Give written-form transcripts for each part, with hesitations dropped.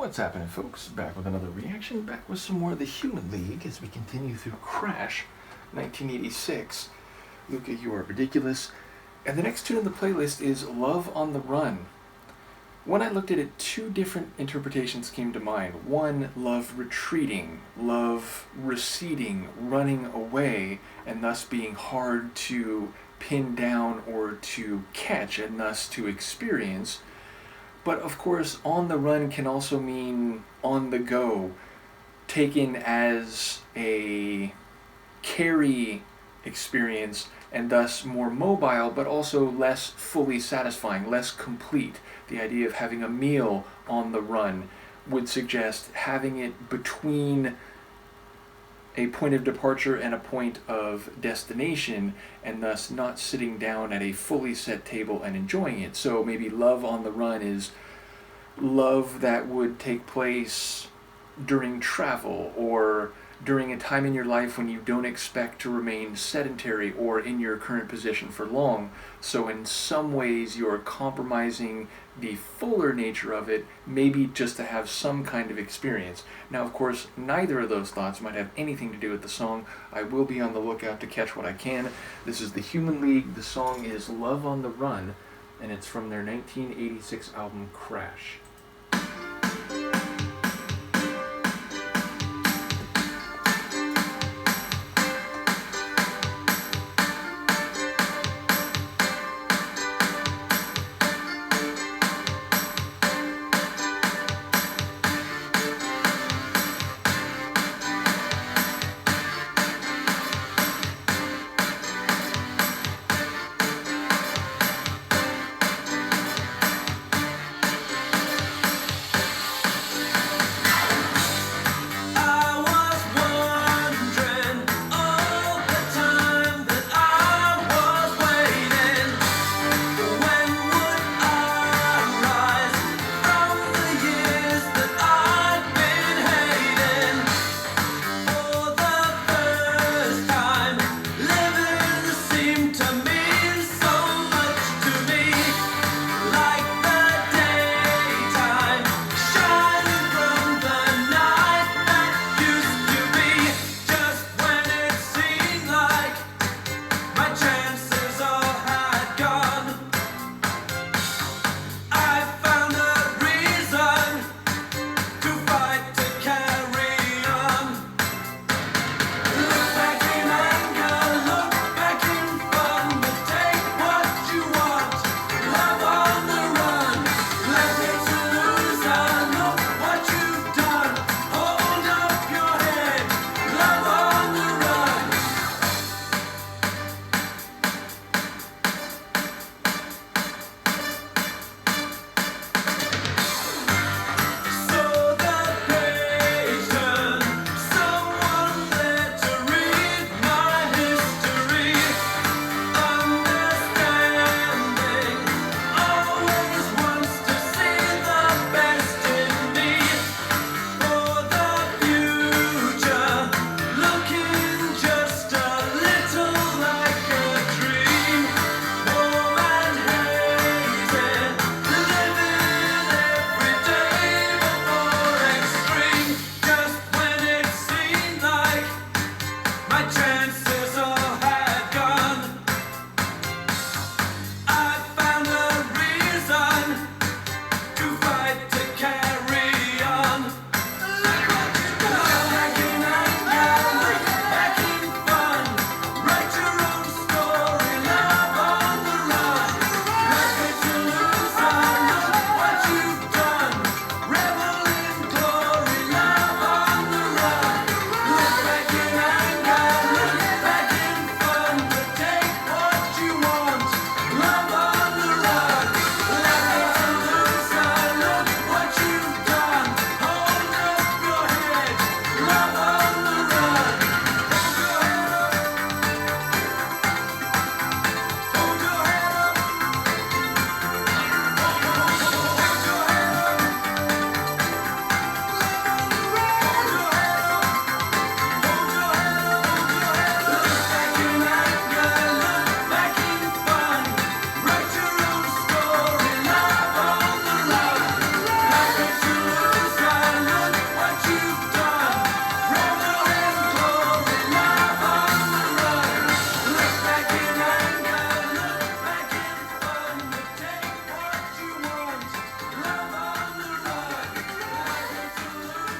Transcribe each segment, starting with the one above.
What's happening, folks? Back with another reaction, back with some more of the Human League as we continue through Crash, 1986. Luca, you are ridiculous. And the next tune on the playlist is Love on the Run. When I looked at it, two different interpretations came to mind. One, love retreating, love receding, running away, and thus being hard to pin down or to catch, and thus to experience. But of course, on the run can also mean on the go, taken as a carry experience and thus more mobile, but also less fully satisfying, less complete. The idea of having a meal on the run would suggest having it between a point of departure and a point of destination, and thus not sitting down at a fully set table and enjoying it. So maybe love on the run is love that would take place during travel or during a time in your life when you don't expect to remain sedentary or in your current position for long. So in some ways you're compromising the fuller nature of it, maybe just to have some kind of experience. Now, of course, neither of those thoughts might have anything to do with the song. I will be on the lookout to catch what I can. This is the Human League. The song is Love on the Run, and it's from their 1986 album Crash.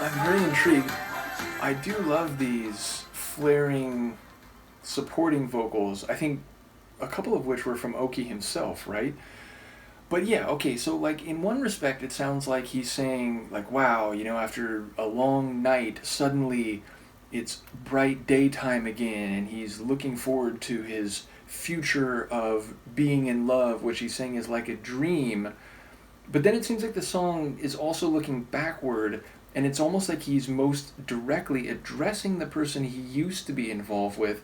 I'm very intrigued. I do love these flaring, supporting vocals. I think a couple of which were from Oakey himself, right? But yeah, okay, so like in one respect, it sounds like he's saying, like, wow, after a long night, suddenly it's bright daytime again, and he's looking forward to his future of being in love, which he's saying is like a dream. But then it seems like the song is also looking backward, and it's almost like he's most directly addressing the person he used to be involved with,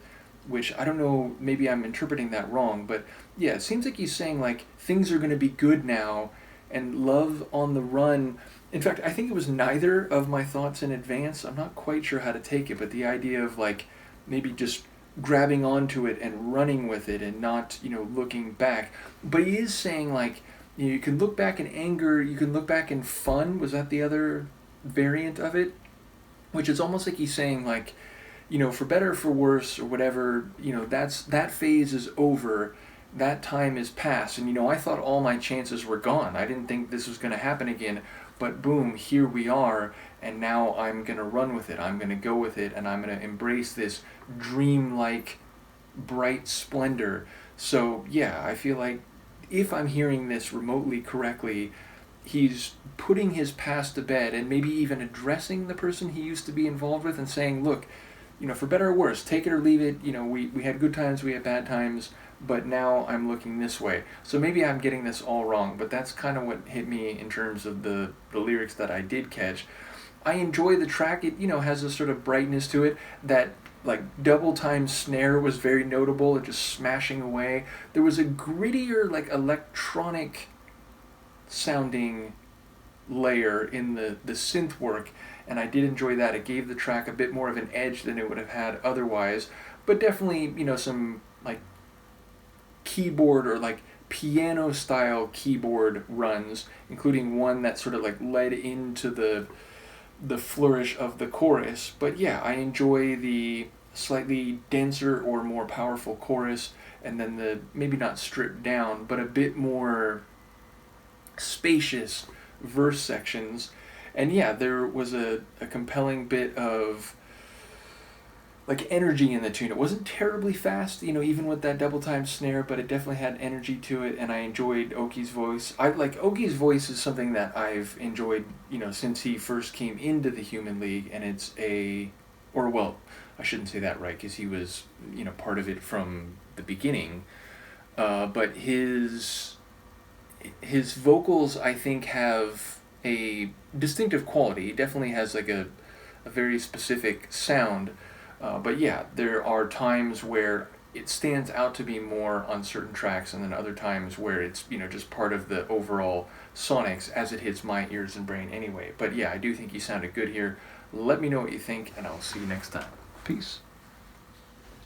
which I don't know, maybe I'm interpreting that wrong, but yeah, it seems like he's saying like things are going to be good now and love on the run. In fact, I think it was neither of my thoughts in advance. I'm not quite sure how to take it, but the idea of like maybe just grabbing onto it and running with it and not, looking back. But he is saying like, you can look back in anger, you can look back in fun. Was that the other variant of it? Which is almost like he's saying like, for better or for worse or whatever, that phase is over. That time is past. And, I thought all my chances were gone. I didn't think this was going to happen again. But boom, here we are. And now I'm going to run with it. I'm going to go with it. And I'm going to embrace this dreamlike, bright splendor. So, yeah, I feel like if I'm hearing this remotely correctly, he's putting his past to bed and maybe even addressing the person he used to be involved with and saying, look, for better or worse, take it or leave it, we had good times, we had bad times, but now I'm looking this way. So maybe I'm getting this all wrong, but that's kind of what hit me in terms of the lyrics that I did catch. I enjoy the track. It, has a sort of brightness to it. That like double time snare was very notable, it just smashing away. There was a grittier, like electronic sounding layer in the synth work, and I did enjoy that. It gave the track a bit more of an edge than it would have had otherwise, but definitely, some like keyboard or like piano style keyboard runs, including one that sort of like led into the flourish of the chorus. But yeah, I enjoy the slightly denser or more powerful chorus, and then the maybe not stripped down, but a bit more spacious verse sections. And yeah, there was a compelling bit of like energy in the tune. It wasn't terribly fast, even with that double time snare, but it definitely had energy to it, and I enjoyed Oakey's voice. Oakey's voice is something that I've enjoyed, since he first came into the Human League, and I shouldn't say that right, because he was, part of it from the beginning, but his vocals, I think, have a distinctive quality. He definitely has like a very specific sound. But yeah, there are times where it stands out to be more on certain tracks, and then other times where it's, just part of the overall sonics as it hits my ears and brain anyway. But yeah, I do think he sounded good here. Let me know what you think, and I'll see you next time. Peace.